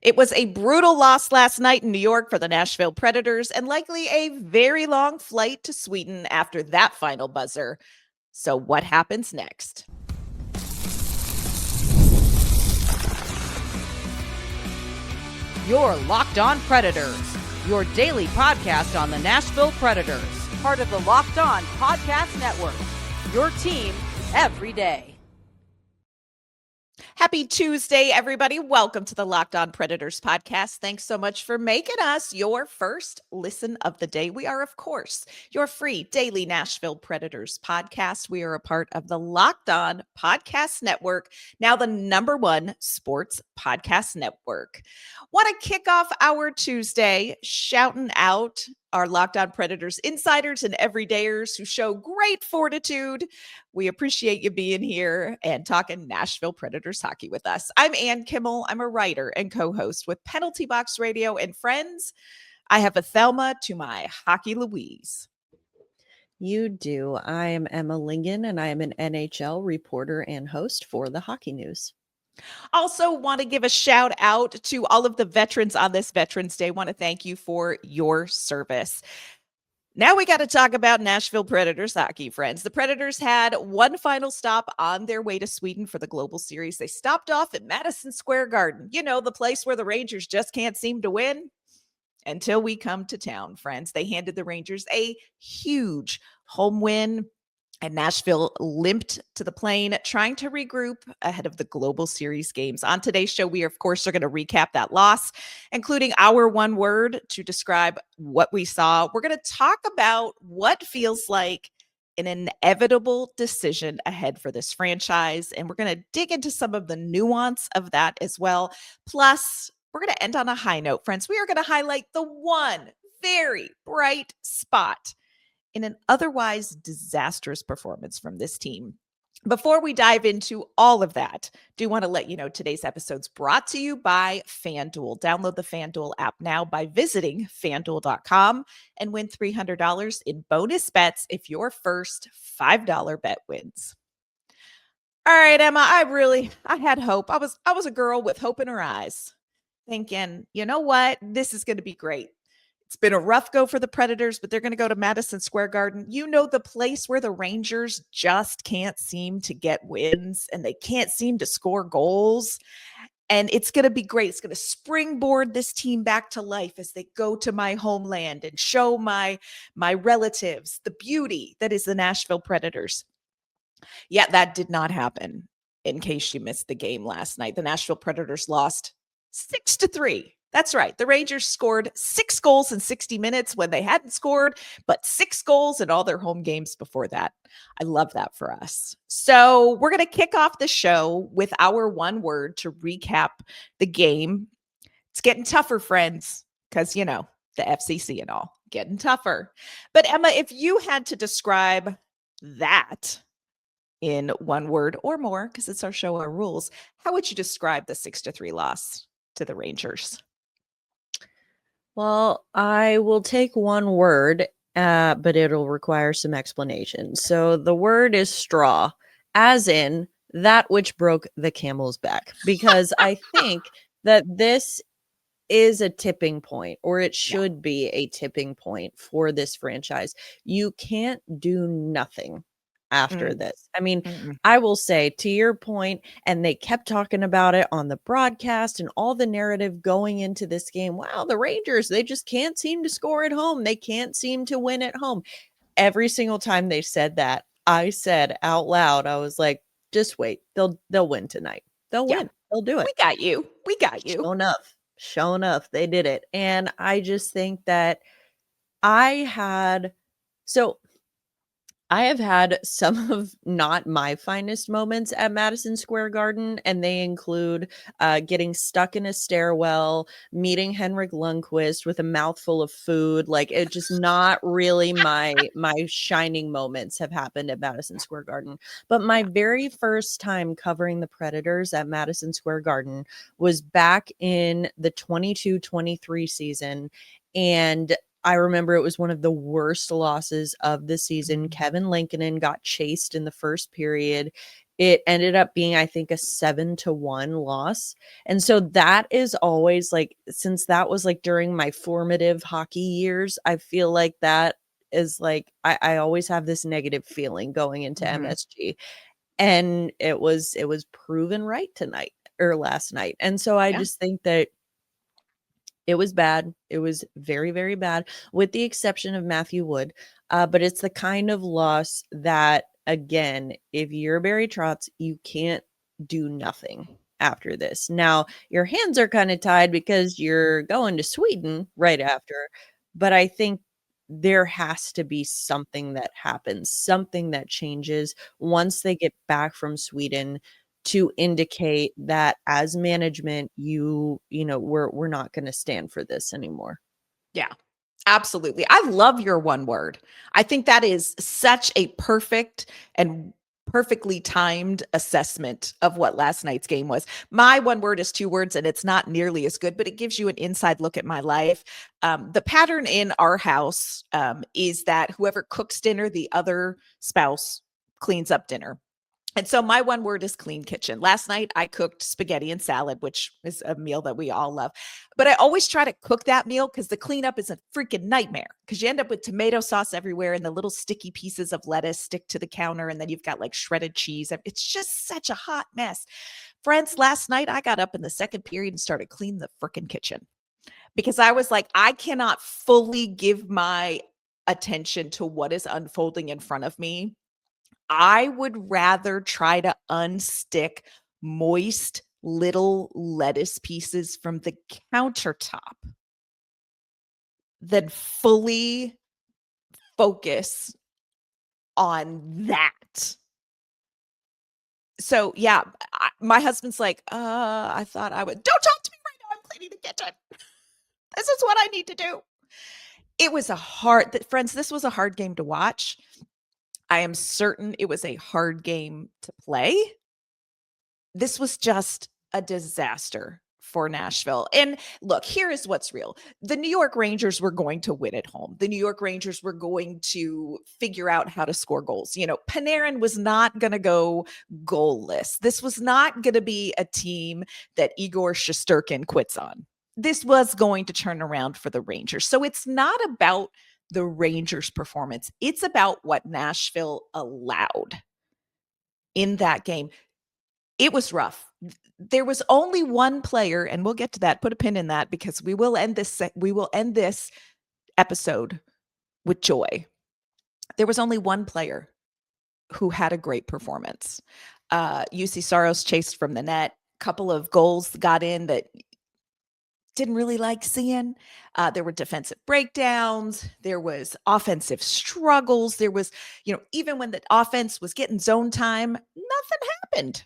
It was a brutal loss last night in New York for the Nashville Predators and likely a very long flight to Sweden after that final buzzer. So, what happens next? You're Locked On Predators, your daily podcast on the Nashville Predators, part of the Locked On Podcast Network, your team every day. Happy Tuesday, everybody. Welcome to the Locked On Predators podcast. Thanks so much for making us your first listen of the day. We are, of course, your free daily Nashville Predators podcast. We are a part of the Locked On Podcast Network, now the #1 sports podcast network. Want to kick off our Tuesday shouting out our Locked On Predators insiders and everydayers who show great fortitude. We appreciate you being here and talking Nashville Predators hockey with us. I'm Ann Kimmel. I'm a writer and co-host with Penalty Box Radio and Friends. I have a Thelma to my Hockey Louise. You do. I am Emma Lingan, and I am an NHL reporter and host for the Hockey News. Also want to give a shout out to all of the veterans on this Veterans Day. Want to thank you for your service. Now we got to talk about Nashville Predators hockey, friends. The Predators had one final stop on their way to Sweden for the Global Series. They stopped off at Madison Square Garden, you know, the place where the Rangers just can't seem to win. Until we come to town, friends. They handed the Rangers a huge home win, and Nashville limped to the plane, trying to regroup ahead of the Global Series games. On today's show, we, of course, are going to recap that loss, including our one word to describe what we saw. We're going to talk about what feels like an inevitable decision ahead for this franchise, and we're going to dig into some of the nuance of that as well. Plus, we're going to end on a high note, friends. We are going to highlight the one very bright spot in an otherwise disastrous performance from this team. Before we dive into all of that, do want to let you know today's episode's brought to you by FanDuel. Download the FanDuel app now by visiting FanDuel.com and win $300 in bonus bets if your first $5 bet wins. All right, Emma, I had hope. I was a girl with hope in her eyes, thinking, you know what? This is going to be great. It's been a rough go for the Predators, but they're going to go to Madison Square Garden. You know, the place where the Rangers just can't seem to get wins and they can't seem to score goals. And it's going to be great. It's going to springboard this team back to life as they go to my homeland and show my relatives the beauty that is the Nashville Predators. Yet that did not happen. In case you missed the game last night, the Nashville Predators lost 6-3. That's right. The Rangers scored 6 goals in 60 minutes when they hadn't scored, but 6 goals in all their home games before that. I love that for us. So we're going to kick off the show with our one word to recap the game. It's getting tougher, friends, because, you know, the FCC and all, getting tougher. But Emma, if you had to describe that in one word or more, because it's our show, our rules, how would you describe the 6-3 loss to the Rangers? Well, I will take one word, but it'll require some explanation. So the word is straw, as in that which broke the camel's back, because I think that this is a tipping point, or it should be a tipping point for this franchise. You can't do nothing after this. I mean, I will say, to your point, and they kept talking about it on the broadcast and all the narrative going into this game. Wow, the Rangers, they just can't seem to score at home. They can't seem to win at home. Every single time they said that, I said out loud, I was like, just wait. They'll win tonight. They'll win. They'll do it. We got you. We got you. Show enough. They did it. And I just think that I have had some of not my finest moments at Madison Square Garden, and they include getting stuck in a stairwell, meeting Henrik Lundqvist with a mouthful of food. Like, it just not really my shining moments have happened at Madison Square Garden. But my very first time covering the Predators at Madison Square Garden was back in the 22-23 season, and I remember it was one of the worst losses of the season. Kevin Lankinen got chased in the first period, It ended up being, I think, a 7-1 loss. And so that is always like, since that was like during my formative hockey years, I feel like that is like, I always have this negative feeling going into MSG. And it was proven right tonight or last night. And so I Yeah. just think that it was bad. It was very, very bad, with the exception of Matthew Wood. But it's the kind of loss that, again, if you're Barry Trotz, you can't do nothing after this. Now, your hands are kind of tied because you're going to Sweden right after. But I think there has to be something that happens, something that changes once they get back from Sweden, to indicate that as management, we're not going to stand for this anymore. Yeah, absolutely. I love your one word. I think that is such a perfect and perfectly timed assessment of what last night's game was. My one word is 2 words, and it's not nearly as good, but it gives you an inside look at my life. The pattern in our house is that whoever cooks dinner, the other spouse cleans up dinner. And so my one word is clean kitchen. Last night I cooked spaghetti and salad, which is a meal that we all love. But I always try to cook that meal because the cleanup is a freaking nightmare, because you end up with tomato sauce everywhere and the little sticky pieces of lettuce stick to the counter. And then you've got like shredded cheese. It's just such a hot mess. Friends, last night I got up in the second period and started cleaning the freaking kitchen, because I was like, I cannot fully give my attention to what is unfolding in front of me. I would rather try to unstick moist little lettuce pieces from the countertop than fully focus on that. So yeah, my husband's like, I thought I would. Don't talk to me right now. I'm cleaning the kitchen. This is what I need to do. It was friends, this was a hard game to watch. I am certain it was a hard game to play. This was just a disaster for Nashville. And look, here is what's real. The New York Rangers were going to win at home. The New York Rangers were going to figure out how to score goals. Panarin was not going to go goalless. This was not going to be a team that Igor Shesterkin quits on. This was going to turn around for the Rangers. So it's not about the Rangers' performance. It's about what Nashville allowed in that game. It was rough. There was only one player, and we'll get to that. Put a pin in that, because we will end this episode with joy. There was only one player who had a great performance. UC Saros chased from the net. Couple of goals got in that didn't really like seeing. There were defensive breakdowns. There was offensive struggles. There was, even when the offense was getting zone time, nothing happened.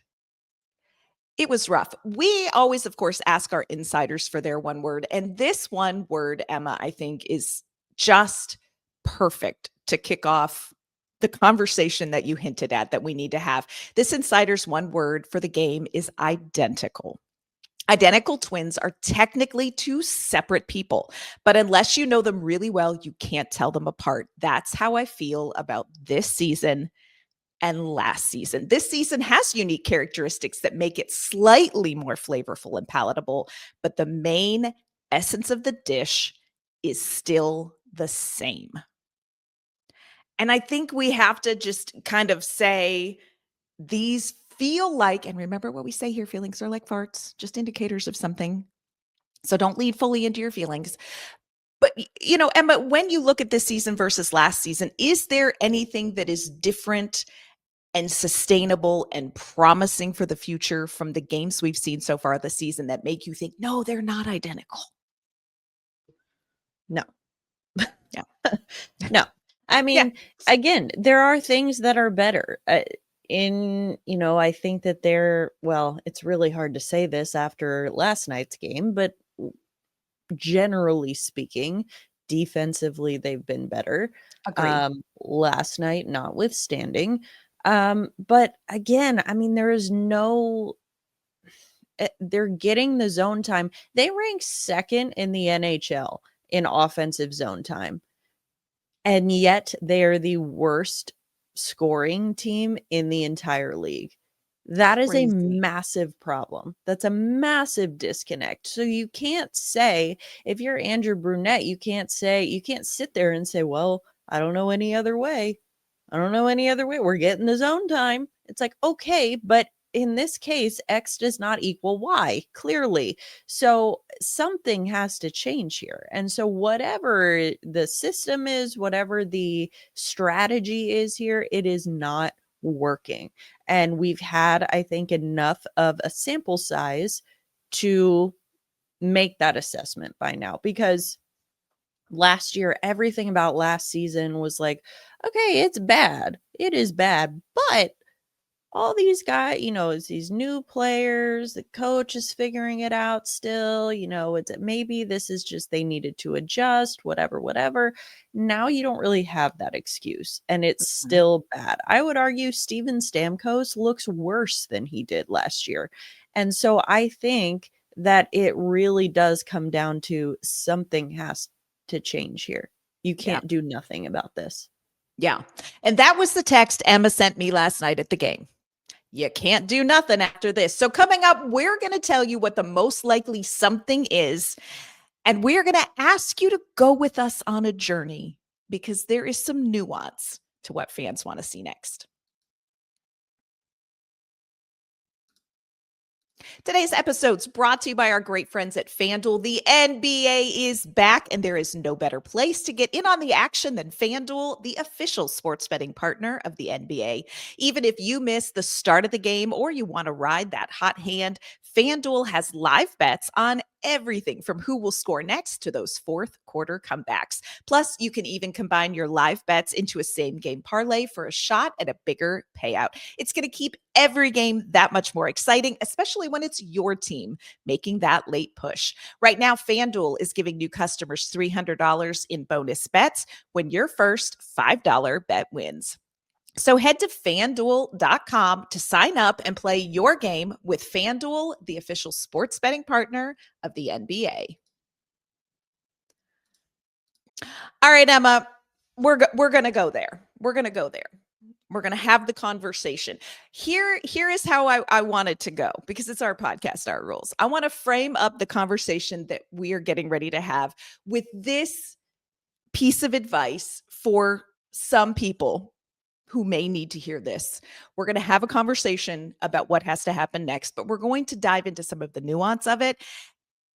It was rough. We always, of course, ask our insiders for their one word. And this one word, Emma, I think is just perfect to kick off the conversation that you hinted at that we need to have. This insider's one word for the game is identical. Identical twins are technically two separate people, but unless you know them really well, you can't tell them apart. That's how I feel about this season and last season. This season has unique characteristics that make it slightly more flavorful and palatable, but the main essence of the dish is still the same. And I think we have to just kind of say these feel like, and remember what we say here, feelings are like farts, just indicators of something. So don't lead fully into your feelings. But, Emma, when you look at this season versus last season, is there anything that is different and sustainable and promising for the future from the games we've seen so far this season that make you think, no, they're not identical? No. Yeah. No. I mean, again, there are things that are better. I think that it's really hard to say this after last night's game, but generally speaking, defensively, they've been better. Agreed. Last night, notwithstanding. But again, I mean, they're getting the zone time. They rank second in the NHL in offensive zone time. And yet they are the worst scoring team in the entire league. That is a Crazy. massive problem. That's a massive disconnect. So you can't say, if you're Andrew Brunette, you can't sit there and say, well, I don't know any other way. I don't know any other way. We're getting the zone time. It's like, okay, but in this case, X does not equal Y, clearly. So something has to change here. And so whatever the system is, whatever the strategy is here, it is not working. And we've had, I think, enough of a sample size to make that assessment by now, because last year, everything about last season was like, okay, it's bad. It is bad. But all these guys, it's these new players, the coach is figuring it out still, it's maybe this is just they needed to adjust, whatever. Now you don't really have that excuse, and it's still bad. I would argue Steven Stamkos looks worse than he did last year. And so I think that it really does come down to something has to change here. You can't do nothing about this. Yeah. And that was the text Emma sent me last night at the game. You can't do nothing after this. So coming up, we're going to tell you what the most likely something is. And we're going to ask you to go with us on a journey, because there is some nuance to what fans want to see next. Today's episode's brought to you by our great friends at FanDuel. The NBA is back, and there is no better place to get in on the action than FanDuel, the official sports betting partner of the NBA. Even if you miss the start of the game or you want to ride that hot hand, FanDuel has live bets on everything from who will score next to those fourth quarter comebacks. Plus, you can even combine your live bets into a same game parlay for a shot at a bigger payout. It's going to keep every game that much more exciting, especially when it's your team making that late push. Right now, FanDuel is giving new customers $300 in bonus bets when your first $5 bet wins. So head to FanDuel.com to sign up and play your game with FanDuel, the official sports betting partner of the NBA. All right, Emma, we're going to go there. We're going to go there. We're going to have the conversation. Here is how I want it to go, because it's our podcast, our rules. I want to frame up the conversation that we are getting ready to have with this piece of advice for some people who may need to hear this. We're going to have a conversation about what has to happen next, but we're going to dive into some of the nuance of it.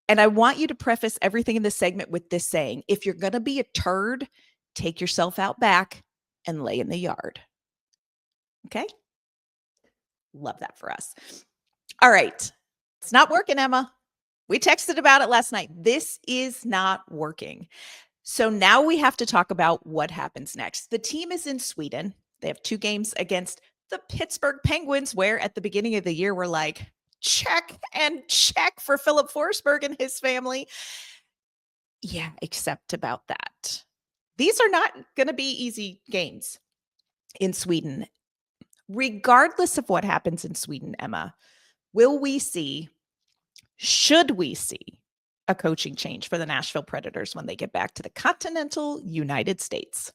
And I want you to preface everything in this segment with this saying: if you're going to be a turd, take yourself out back and lay in the yard. Okay? Love that for us. All right. It's not working, Emma. We texted about it last night. This is not working. So now we have to talk about what happens next. The team is in Sweden. They have 2 games against the Pittsburgh Penguins, where at the beginning of the year, we're like, check and check for Filip Forsberg and his family. Yeah, except about that. These are not going to be easy games in Sweden. Regardless of what happens in Sweden, Emma, should we see a coaching change for the Nashville Predators when they get back to the continental United States?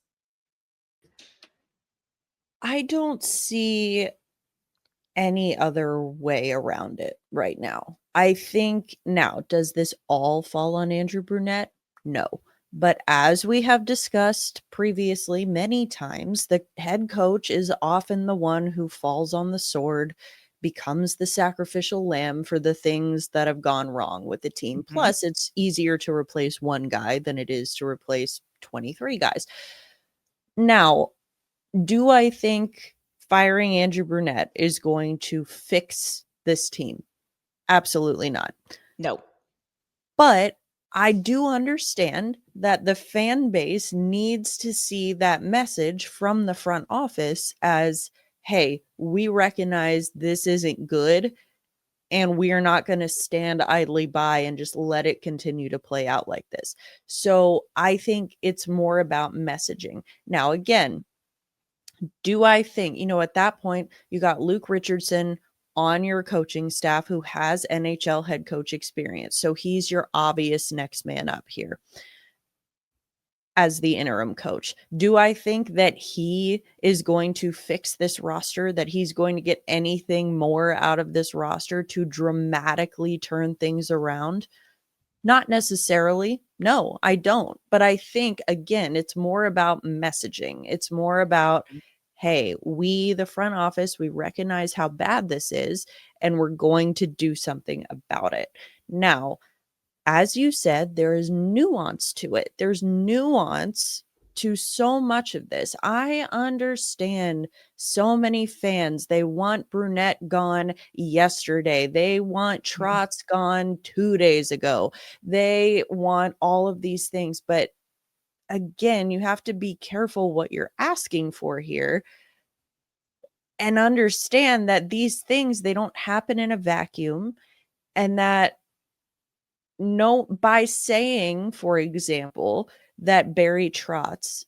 I don't see any other way around it right now. I think now, does this all fall on Andrew Brunette? No. But as we have discussed previously many times, the head coach is often the one who falls on the sword, becomes the sacrificial lamb for the things that have gone wrong with the team. Mm-hmm. Plus, it's easier to replace one guy than it is to replace 23 guys. Now, do I think firing Andrew Brunette is going to fix this team? Absolutely not. No. But I do understand that the fan base needs to see that message from the front office as, hey, we recognize this isn't good, and we are not going to stand idly by and just let it continue to play out like this. So I think it's more about messaging. Now, again, do I think, at that point, you got Luke Richardson on your coaching staff who has NHL head coach experience. So he's your obvious next man up here. as the interim coach. Do I think that he is going to fix this roster, that he's going to get anything more out of this roster to dramatically turn things around? Not necessarily. No, I don't. But I think, again, it's more about messaging. It's more about, hey, we, the front office, we recognize how bad this is, and we're going to do something about it. Now, as you said, there is nuance to it. There's nuance to so much of this. I understand so many fans. They want Brunette gone yesterday. They want Trotz gone 2 days ago. They want all of these things. But again, you have to be careful what you're asking for here and understand that these things, they don't happen in a vacuum, and that no, by saying, for example, that Barry Trotz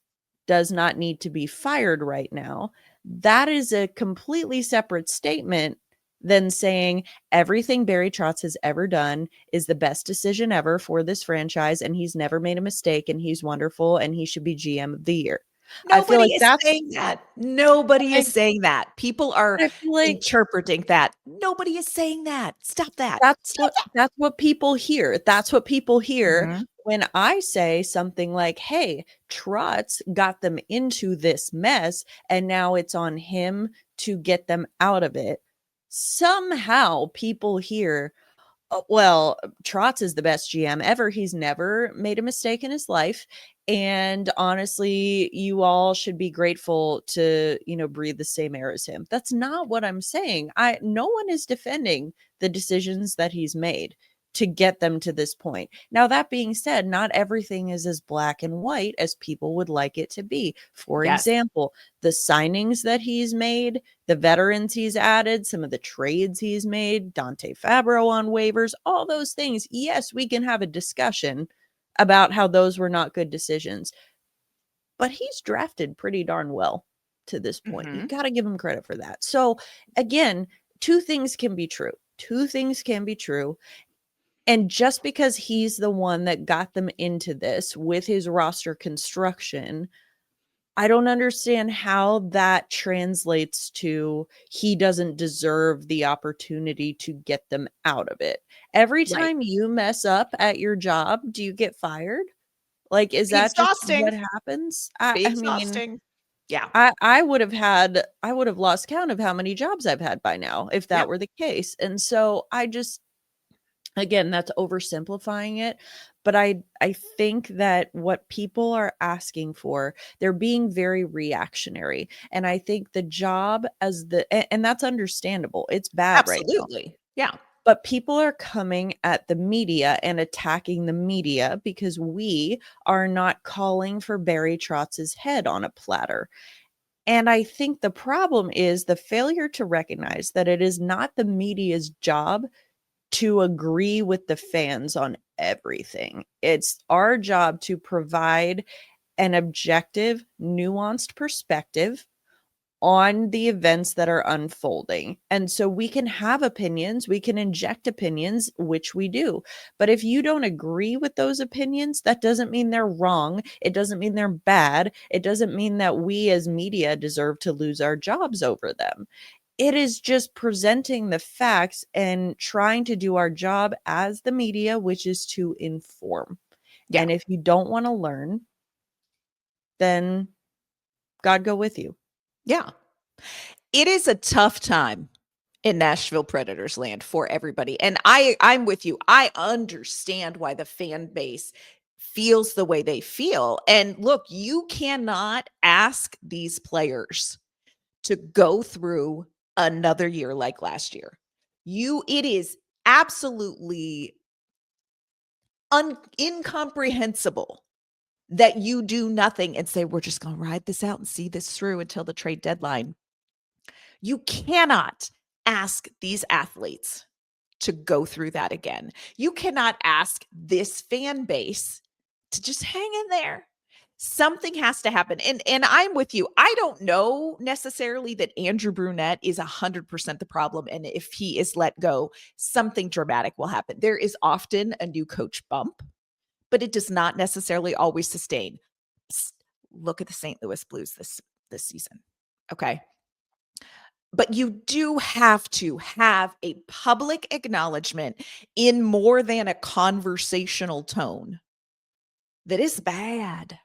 does not need to be fired right now, that is a completely separate statement than saying everything Barry Trotz has ever done is the best decision ever for this franchise, and he's never made a mistake, and he's wonderful, and he should be GM of the year. I feel Nobody like is saying that. Nobody is I saying that. People are I feel like interpreting that. Nobody is saying that. Stop that. Stop that. that's what people hear. That's what people hear Mhm. when I say something like, "Hey, Trotz got them into this mess, and now it's on him to get them out of it." Somehow people hear, "Oh, well, Trotz is the best GM ever. He's never made a mistake in his life. And honestly, you all should be grateful to, breathe the same air as him." That's not what I'm saying. No one is defending the decisions that he's made to get them to this point. Now, that being said, not everything is as black and white as people would like it to be. For Yes. example, the signings that he's made, the veterans he's added, some of the trades he's made, Dante Fabro on waivers, all those things. Yes, we can have a discussion about how those were not good decisions, but he's drafted pretty darn well to this point. You Mhm. got to give him credit for that. So again, two things can be true. Two things can be true. And just because he's the one that got them into this with his roster construction, I don't understand how that translates to he doesn't deserve the opportunity to get them out of it. Every Right. time you mess up at your job, do you get fired? Like, is Be that just exhausting. what happens? Be I mean, exhausting. Yeah. I would have lost count of how many jobs I've had by now if that Yep. were the case. And so I just, again, that's oversimplifying it, but I think that what people are asking for, they're being very reactionary, and I think the job as and that's understandable. It's bad right now. Absolutely. Yeah. But people are coming at the media and attacking the media because we are not calling for Barry Trotz's head on a platter. And I think the problem is the failure to recognize that it is not the media's job to agree with the fans on everything. It's our job to provide an objective, nuanced perspective on the events that are unfolding. And so we can have opinions, we can inject opinions, which we do. But if you don't agree with those opinions, that doesn't mean they're wrong. It doesn't mean they're bad. It doesn't mean that we as media deserve to lose our jobs over them. It is just presenting the facts and trying to do our job as the media, which is to inform. Yeah. And if you don't want to learn, then God go with you. Yeah. It is a tough time in Nashville Predators land for everybody. And I'm with you. I understand why the fan base feels the way they feel. And look, you cannot ask these players to go through another year like last year. It is absolutely incomprehensible that you do nothing and say, we're just going to ride this out and see this through until the trade deadline. You cannot ask these athletes to go through that again. You cannot ask this fan base to just hang in there. Something has to happen. And I'm with you. I don't know necessarily that Andrew Brunette is 100% the problem. And if he is let go, something dramatic will happen. There is often a new coach bump, but it does not necessarily always sustain. look at the St. Louis Blues this season. Okay. But you do have to have a public acknowledgement in more than a conversational tone that is bad.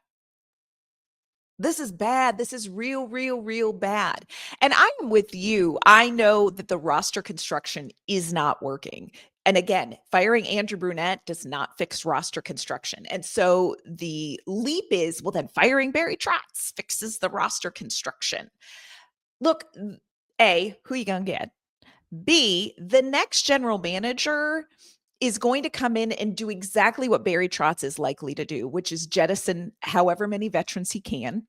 This is bad. This is real, real, real bad. And I'm with you. I know that the roster construction is not working. And again, firing Andrew Brunette does not fix roster construction. And so the leap is, well, then firing Barry Trotz fixes the roster construction. Look, A, who you going to get? B, the next general manager is going to come in and do exactly what Barry Trotz is likely to do, which is jettison however many veterans he can,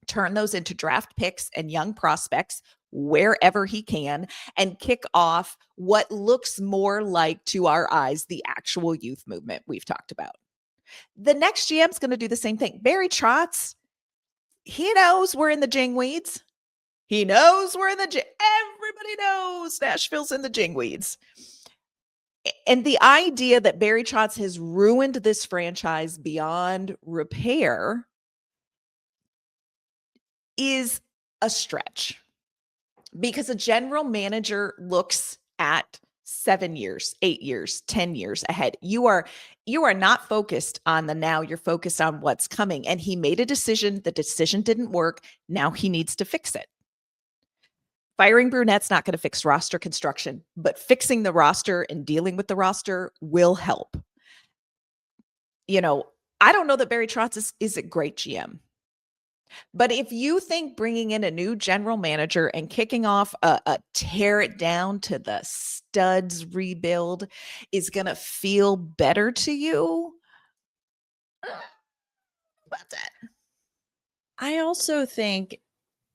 turn those into draft picks and young prospects wherever he can, and kick off what looks more like, to our eyes, the actual youth movement we've talked about. The next GM is going to do the same thing. Barry Trotz, he knows we're in the jingweeds. He knows we're in the everybody knows Nashville's in the jingweeds. And the idea that Barry Trotz has ruined this franchise beyond repair is a stretch, because a general manager looks at 7 years, 8 years, 10 years ahead. You are not focused on the now, you're focused on what's coming. And he made a decision. The decision didn't work. Now he needs to fix it. Firing Brunette's not going to fix roster construction, but fixing the roster and dealing with the roster will help. You know, I don't know that Barry Trotz is a great GM. But if you think bringing in a new general manager and kicking off a tear it down to the studs rebuild is going to feel better to you, about that. I also think,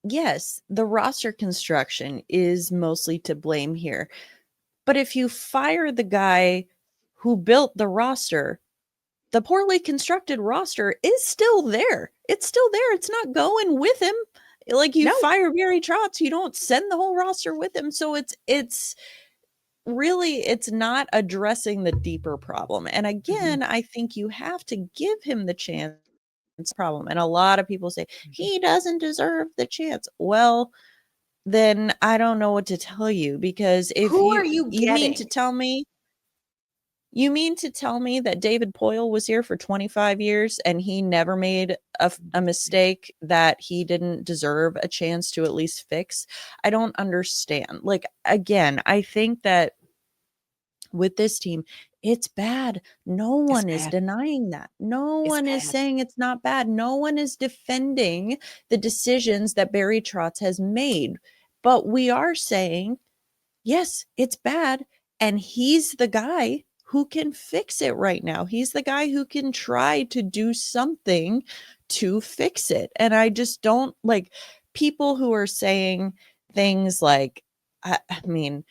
yes, the roster construction is mostly to blame here. But if you fire the guy who built the roster, the poorly constructed roster is still there. It's still there. It's not going with him. Like, you fire Barry Trotz, you don't send the whole roster with him. So it's really, it's not addressing the deeper problem. And again, I think you have to give him the chance. Problem. And a lot of people say he doesn't deserve the chance. Well, then I don't know what to tell you, because if you mean to tell me that David Poyle was here for 25 years and he never made a mistake that he didn't deserve a chance to at least fix? I don't understand. Like, again, I think that with this team, it's bad. No one is denying that. No one is saying it's not bad. No one is defending the decisions that Barry Trotz has made. But we are saying, yes, it's bad. And he's the guy who can fix it right now. He's the guy who can try to do something to fix it. And I just don't like people who are saying things like, I mean,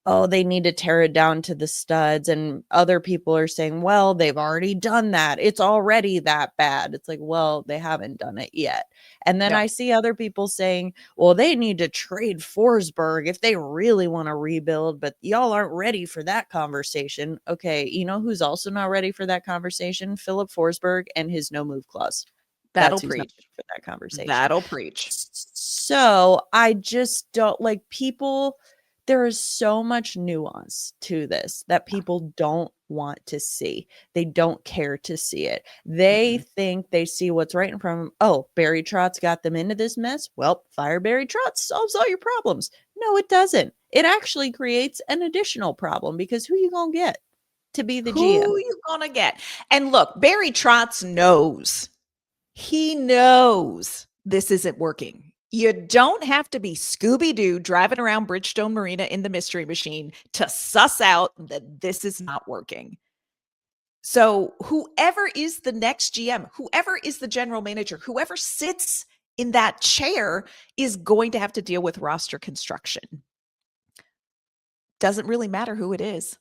oh, they need to tear it down to the studs. And other people are saying, well, they've already done that. It's already that bad. It's like, well, they haven't done it yet. And then I see other people saying, well, they need to trade Forsberg if they really want to rebuild, but y'all aren't ready for that conversation. Okay, you know who's also not ready for that conversation? Filip Forsberg and his no move clause. That'll preach for that conversation. That'll preach. So I just don't like people. There is so much nuance to this that people don't want to see. They don't care to see it. They think they see what's right in front of them. Oh, Barry Trotz got them into this mess. Well, fire Barry Trotz, solves all your problems. No, it doesn't. It actually creates an additional problem, because who you gonna get to be the GM? Who you gonna get? And look, Barry Trotz knows. He knows this isn't working. You don't have to be Scooby-Doo driving around Bridgestone Marina in the Mystery Machine to suss out that this is not working. So whoever is the next GM, whoever is the general manager, whoever sits in that chair is going to have to deal with roster construction. Doesn't really matter who it is.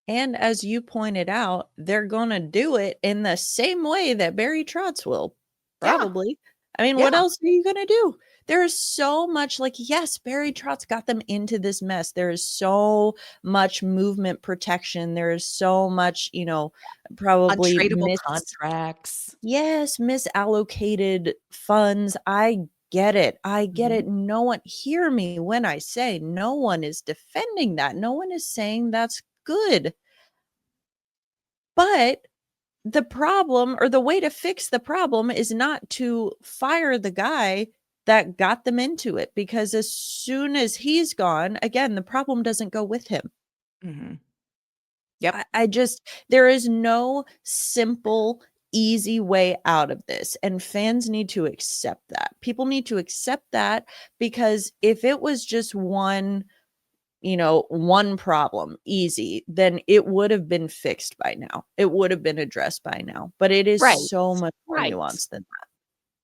And as you pointed out, they're going to do it in the same way that Barry Trotz will, probably. I mean, what else are you going to do? There is so much, like, yes, Barry Trotz got them into this mess. There is so much movement protection. There is so much, probably Untradeable contracts. misallocated funds. I get it. I get it. Mhm. No one, hear me when I say no one is defending that. No one is saying that's good. But the problem, or the way to fix the problem, is not to fire the guy that got them into it, because as soon as he's gone, again, the problem doesn't go with him. Mhm. Yep. I just, there is no simple, easy way out of this. And fans need to accept that. People need to accept that, because if it was just one problem, easy, then it would have been fixed by now. It would have been addressed by now. But it is Right. so much more Right. nuanced than that.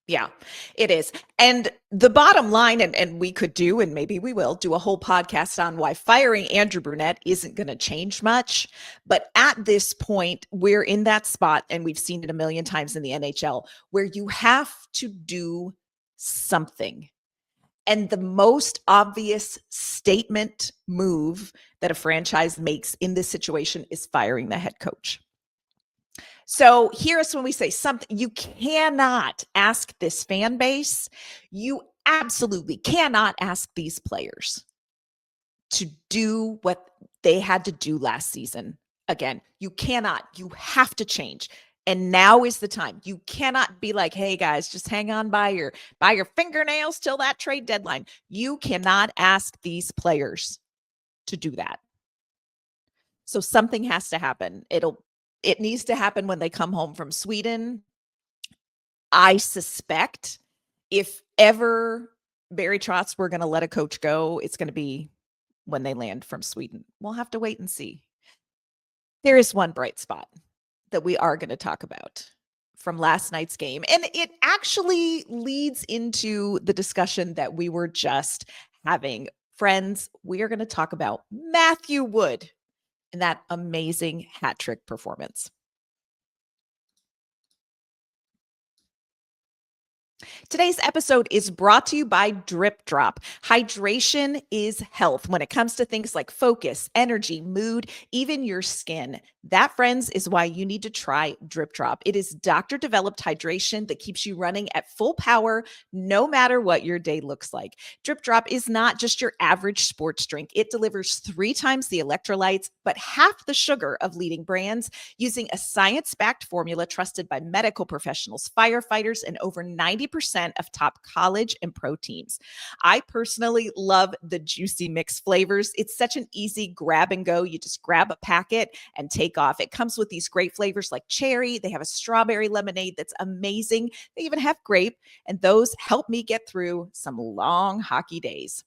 Yeah, it is. And the bottom line, and we could do, and maybe we will, do a whole podcast on why firing Andrew Brunette isn't going to change much. But at this point, we're in that spot, and we've seen it a million times in the NHL, where you have to do something. And the most obvious statement move that a franchise makes in this situation is firing the head coach. So here's when we say something. You cannot ask this fan base. You absolutely cannot ask these players to do what they had to do last season. Again, you cannot. You have to change. And now is the time. You cannot be like, hey guys, just hang on by your fingernails till that trade deadline. You cannot ask these players to do that. So something has to happen. It needs to happen when they come home from Sweden. I suspect if ever Barry Trotz were going to let a coach go, it's going to be when they land from Sweden. We'll have to wait and see. There is one bright spot that we are going to talk about from last night's game. And it actually leads into the discussion that we were just having. Friends, we are going to talk about Matthew Wood and that amazing hat trick performance. Today's episode is brought to you by Drip Drop. Hydration is health when it comes to things like focus, energy, mood, even your skin. That, friends, is why you need to try Drip Drop. It is doctor-developed hydration that keeps you running at full power no matter what your day looks like. Drip Drop is not just your average sports drink. It delivers 3 times the electrolytes, but half the sugar of leading brands, using a science-backed formula trusted by medical professionals, firefighters, and over 90% of top college and pro teams. I personally love the juicy mix flavors. It's such an easy grab and go. You just grab a packet and take off. It comes with these great flavors like cherry. They have a strawberry lemonade that's amazing. They even have grape, and those help me get through some long hockey days.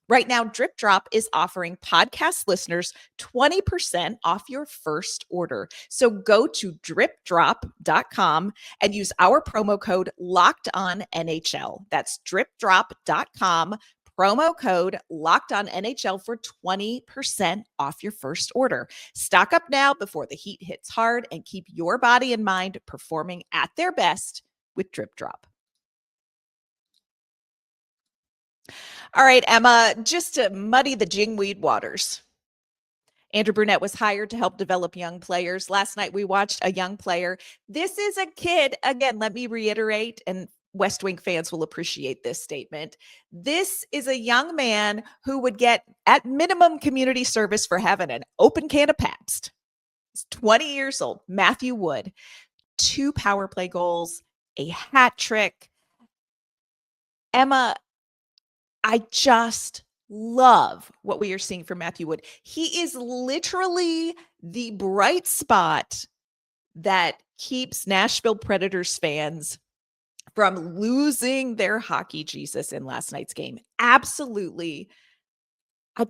Right now, Drip Drop is offering podcast listeners 20% off your first order. So go to dripdrop.com and use our promo code LOCKEDONNHL. That's dripdrop.com, promo code LOCKEDONNHL for 20% off your first order. Stock up now before the heat hits hard, and keep your body and mind performing at their best with Drip Drop. All right, Emma, just to muddy the jingweed waters, Andrew Brunette was hired to help develop young players. Last night, we watched a young player. This is a kid. Again, let me reiterate, and West Wing fans will appreciate this statement. This is a young man who would get, at minimum, community service for having an open can of Pabst. He's 20 years old, Matthew Wood. 2 power play goals, a hat trick. Emma, I just love what we are seeing from Matthew Wood. He is literally the bright spot that keeps Nashville Predators fans from losing their hockey Jesus in last night's game. Absolutely. I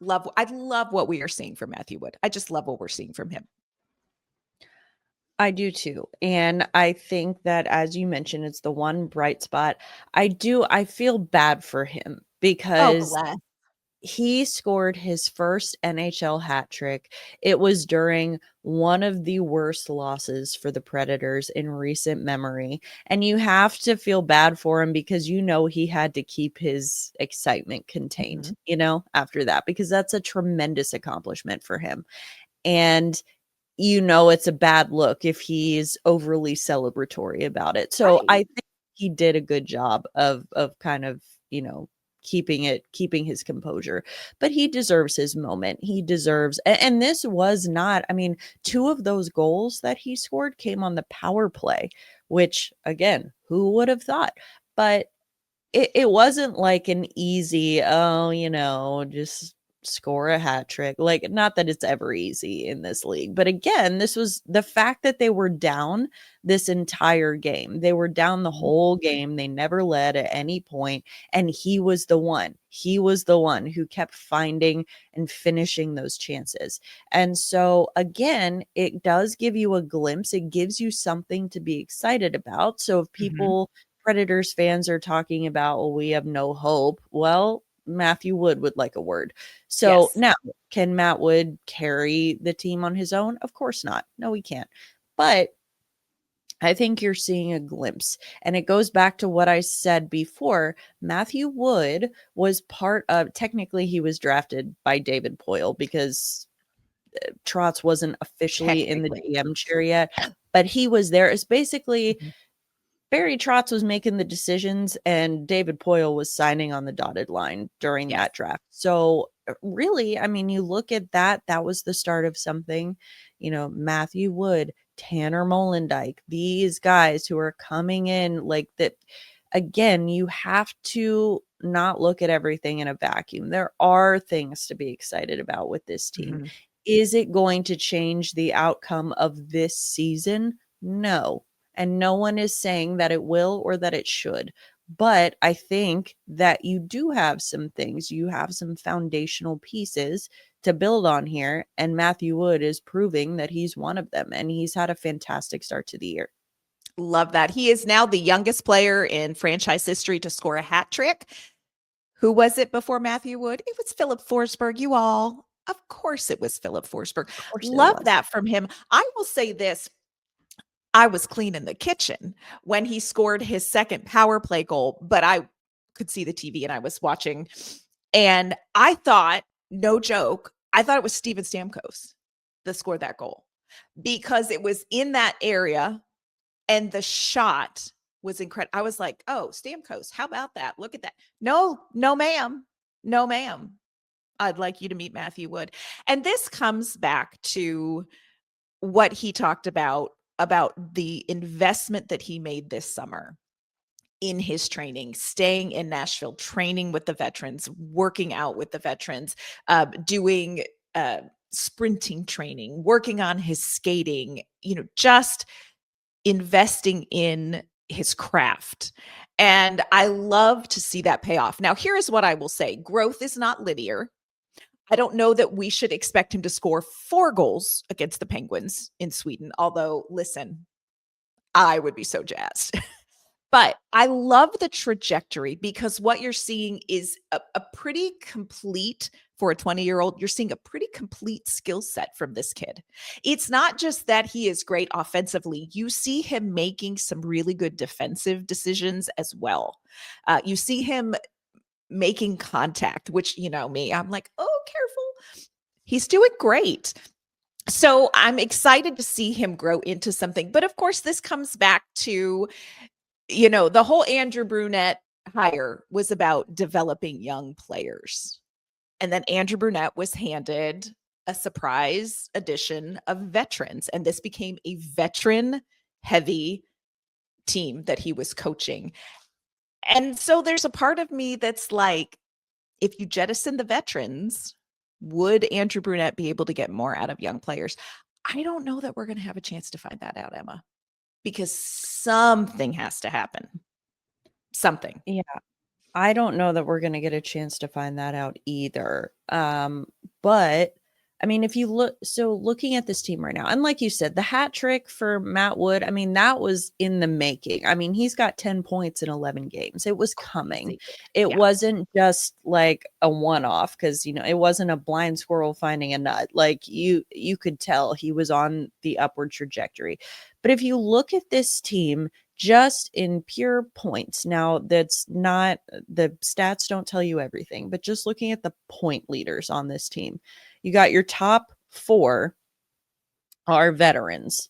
love what we are seeing from Matthew Wood. I just love what we're seeing from him. I do too. And I think that, as you mentioned, it's the one bright spot. I feel bad for him, because he scored his first NHL hat trick. It was during one of the worst losses for the Predators in recent memory. And you have to feel bad for him because he had to keep his excitement contained, after that, because that's a tremendous accomplishment for him. And it's a bad look if he's overly celebratory about it. So Right. I think he did a good job of kind of, keeping his composure. But he deserves his moment. He deserves, and this was not, I mean, two of those goals that he scored came on the power play, which again, who would have thought? But it wasn't like an easy, just score a hat trick. Like, not that it's ever easy in this league, but again, this was the fact that they were down this entire game. They were down the whole game. They never led at any point, and he was the one. He was the one who kept finding and finishing those chances. And so again, it does give you a glimpse. It gives you something to be excited about. So if people Predators fans are talking about, well, we have no hope. Well, Matthew Wood would like a word. So Yes. now, can Matt Wood carry the team on his own? Of course not. No, he can't. But I think you're seeing a glimpse. And it goes back to what I said before. Matthew Wood was part of, technically, he was drafted by David Poile because Trotz wasn't officially in the Technically. GM chair yet, but he was there. It's basically Mhm. Barry Trotz was making the decisions and David Poile was signing on the dotted line during Yes. that draft. So really, I mean, you look at that was the start of something. Matthew Wood, Tanner Molendijk, these guys who are coming in like that. Again, you have to not look at everything in a vacuum. There are things to be excited about with this team. Mhm. Is it going to change the outcome of this season? No. And no one is saying that it will or that it should. But I think that you do have some things, you have some foundational pieces to build on here. And Matthew Wood is proving that he's one of them. And he's had a fantastic start to the year. Love that. He is now the youngest player in franchise history to score a hat trick. Who was it before Matthew Wood? It was Filip Forsberg, you all. Of course it was Filip Forsberg. Of course it Love was. that from him. I will say this. I was cleaning the kitchen when he scored his second power play goal, but I could see the TV and I was watching. And I thought, no joke, I thought it was Steven Stamkos that scored that goal because it was in that area and the shot was incredible. I was like, oh, Stamkos, how about that? Look at that. No, ma'am. No, ma'am. I'd like you to meet Matthew Wood. And this comes back to what he talked about the investment that he made this summer in his training, staying in Nashville, training with the veterans, working out with the veterans, doing sprinting training, working on his skating, just investing in his craft. And I love to see that pay off. Now, here is what I will say. Growth is not linear. I don't know that we should expect him to score 4 goals against the Penguins in Sweden. Although, listen, I would be so jazzed. But I love the trajectory because what you're seeing is a pretty complete, for a 20-year-old, you're seeing a pretty complete skill set from this kid. It's not just that he is great offensively. You see him making some really good defensive decisions as well. You see him making contact, which, me, I'm like, oh, careful. He's doing great. So I'm excited to see him grow into something. But of course, this comes back to, the whole Andrew Brunette hire was about developing young players. And then Andrew Brunette was handed a surprise addition of veterans. And this became a veteran heavy team that he was coaching. And so there's a part of me that's like, if you jettison the veterans, would Andrew Brunette be able to get more out of young players? I don't know that we're going to have a chance to find that out, Emma, because something has to happen. Something. Yeah. I don't know that we're going to get a chance to find that out either. But I mean, if you looking at this team right now, and like you said, the hat trick for Matt Wood, I mean, that was in the making. I mean, he's got 10 points in 11 games. It was coming. It Yeah. wasn't just like a one-off, because, you know, it wasn't a blind squirrel finding a nut. Like you could tell he was on the upward trajectory. But if you look at this team just in pure points, now that's not, the stats don't tell you everything, but just looking at the point leaders on this team, you got your top 4 are veterans.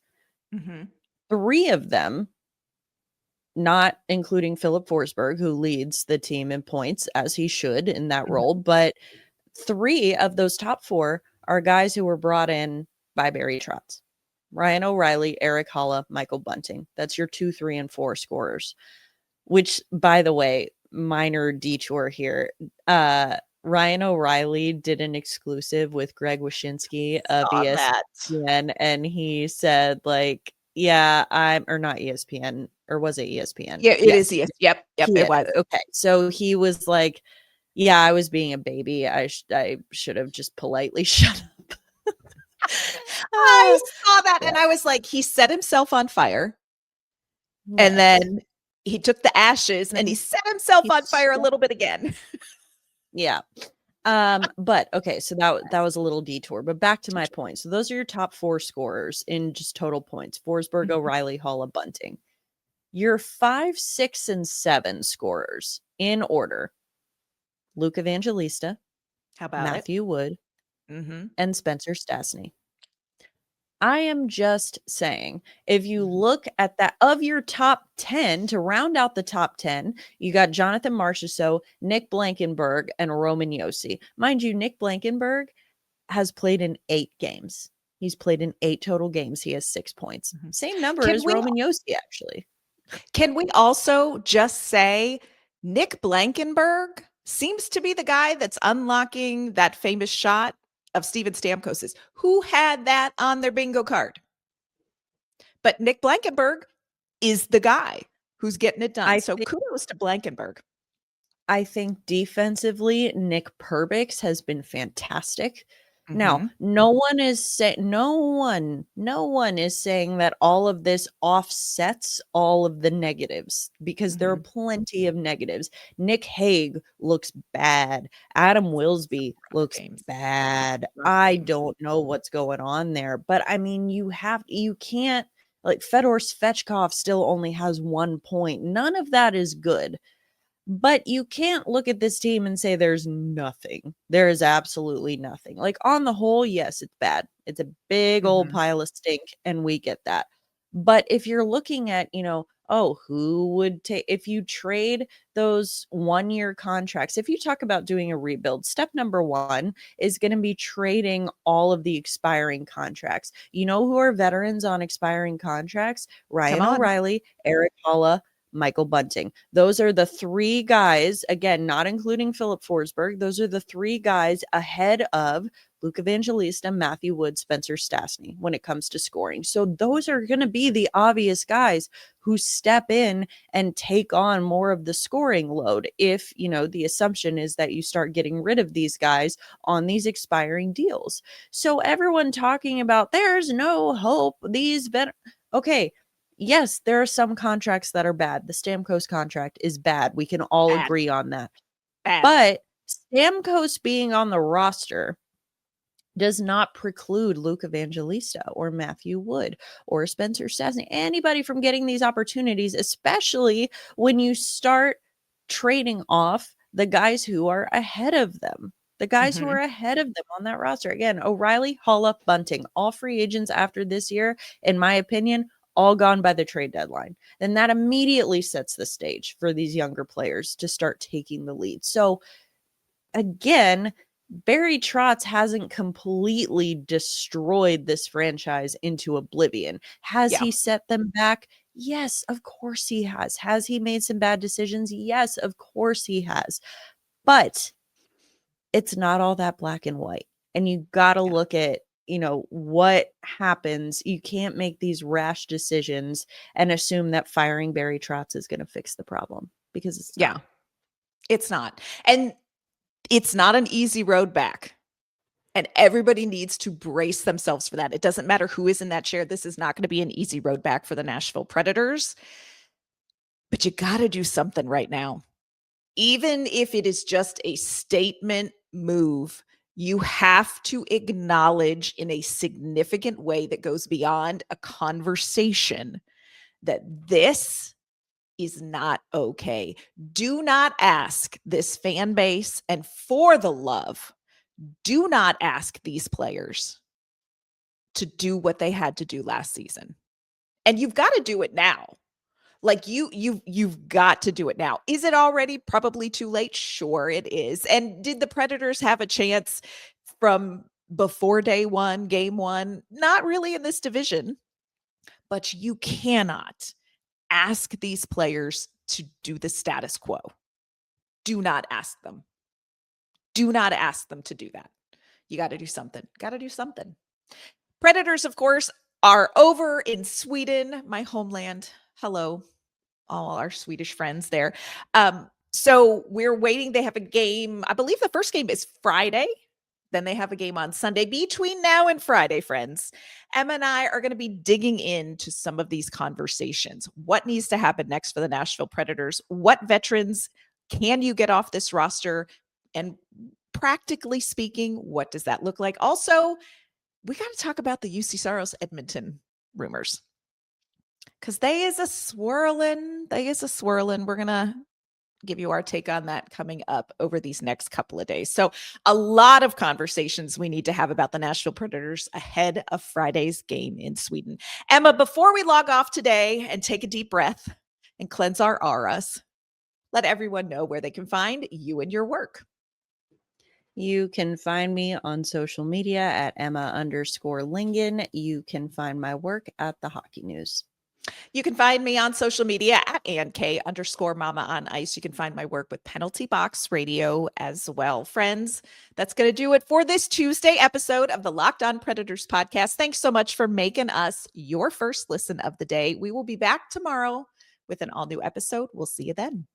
Mm-hmm. 3 of them, not including Filip Forsberg, who leads the team in points as he should in that role, but 3 of those top 4 are guys who were brought in by Barry Trotz. Ryan O'Reilly, Eric Haula, Michael Bunting. That's your 2, 3, and 4 scorers. Which, by the way, minor detour here. Ryan O'Reilly did an exclusive with Greg Wyshynski of ESPN, and he said, like, yeah, or not ESPN, or was it ESPN? Yeah, it is ESPN. Yep, it was. Okay, so he was like, yeah, I was being a baby. I should have just politely shut up. I saw that and I was like, he set himself on fire. Yeah. And then he took the ashes and he set himself on fire a little bit again. Yeah. But okay, so that was a little detour, but back to my point. So those are your top 4 scorers in just total points: Forsberg, O'Reilly, Haula, Bunting. Your 5, 6, and 7 scorers in order: Luke Evangelista, How about Matthew Wood, Mm-hmm. and Spencer Stastny. I am just saying, if you look at that, of your top 10, to round out the top 10, you got Jonathan Marchessault, Nick Blankenburg, and Roman Josi. Mind you, Nick Blankenburg has played in 8 games. He's played in 8 total games. He has 6 points. Same number as Roman Josi, actually. Can we also just say Nick Blankenburg seems to be the guy that's unlocking that famous shot of Steven Stamkos's? Who had that on their bingo card? But Nick Blankenburg is the guy who's getting it done. So kudos to Blankenburg. I think defensively, Nick Perbix has been fantastic. Now, no one is saying that all of this offsets all of the negatives, because there are plenty of negatives. Nick Hague looks bad. Adam Wilsby looks bad. I don't know what's going on there, but I mean, you can't, like, Fedor Svechkov still only has 1 point. None of that is good. But you can't look at this team and say there's nothing. There is absolutely nothing. Like, on the whole, yes, it's bad. It's a big old pile of stink, and we get that. But if you're looking at, who would take, if you trade those 1-year contracts, if you talk about doing a rebuild, step number 1 is going to be trading all of the expiring contracts. You know who are veterans on expiring contracts? Ryan O'Reilly, Eric Haula, Michael Bunting. Those are the 3 guys, again, not including Filip Forsberg. Those are the 3 guys ahead of Luke Evangelista, Matthew Wood, Spencer Stastny when it comes to scoring. So those are going to be the obvious guys who step in and take on more of the scoring load if, the assumption is that you start getting rid of these guys on these expiring deals. So everyone talking about there's no hope, okay, yes, there are some contracts that are bad. The Stamkos contract is bad. We can all agree on that. But Stamkos being on the roster does not preclude Luke Evangelista or Matthew Wood or Spencer Stastny, anybody, from getting these opportunities, especially when you start trading off the guys who are ahead of them. The guys who are ahead of them on that roster. Again, O'Reilly, Haula, Bunting, all free agents after this year, in my opinion, all gone by the trade deadline. Then that immediately sets the stage for these younger players to start taking the lead. So again, Barry Trotz hasn't completely destroyed this franchise into oblivion. Has he set them back? Yes, of course he has. Has he made some bad decisions? Yes, of course he has. But it's not all that black and white. And you got to look at what happens. You can't make these rash decisions and assume that firing Barry Trotz is going to fix the problem, because it's not. It's not. And it's not an easy road back. And everybody needs to brace themselves for that. It doesn't matter who is in that chair. This is not going to be an easy road back for the Nashville Predators. But you got to do something right now. Even if it is just a statement move, you have to acknowledge in a significant way that goes beyond a conversation that this is not okay. Do not ask this fan base, and for the love, do not ask these players to do what they had to do last season. And you've got to do it now. Like you've got to do it now. Is it already probably too late? Sure it is. And did the Predators have a chance from before day one, game one? Not really in this division. But you cannot ask these players to do the status quo. Do not ask them. Do not ask them to do that. You got to do something. Got to do something. Predators, of course, are over in Sweden, my homeland. Hello, all our Swedish friends there. So we're waiting. They have a game. I believe the first game is Friday. Then they have a game on Sunday. Between now and Friday, friends, Emma and I are going to be digging into some of these conversations. What needs to happen next for the Nashville Predators? What veterans can you get off this roster? And practically speaking, what does that look like? Also, we got to talk about the UC Saros Edmonton rumors, because they is a swirling. We're going to give you our take on that coming up over these next couple of days. So a lot of conversations we need to have about the Nashville Predators ahead of Friday's game in Sweden. Emma, before we log off today and take a deep breath and cleanse our auras, let everyone know where they can find you and your work. You can find me on social media at Emma_Lingan. You can find my work at the Hockey News. You can find me on social media at AnnK_Mama on Ice. You can find my work with Penalty Box Radio as well. Friends, that's going to do it for this Tuesday episode of the Locked On Predators podcast. Thanks so much for making us your first listen of the day. We will be back tomorrow with an all-new episode. We'll see you then.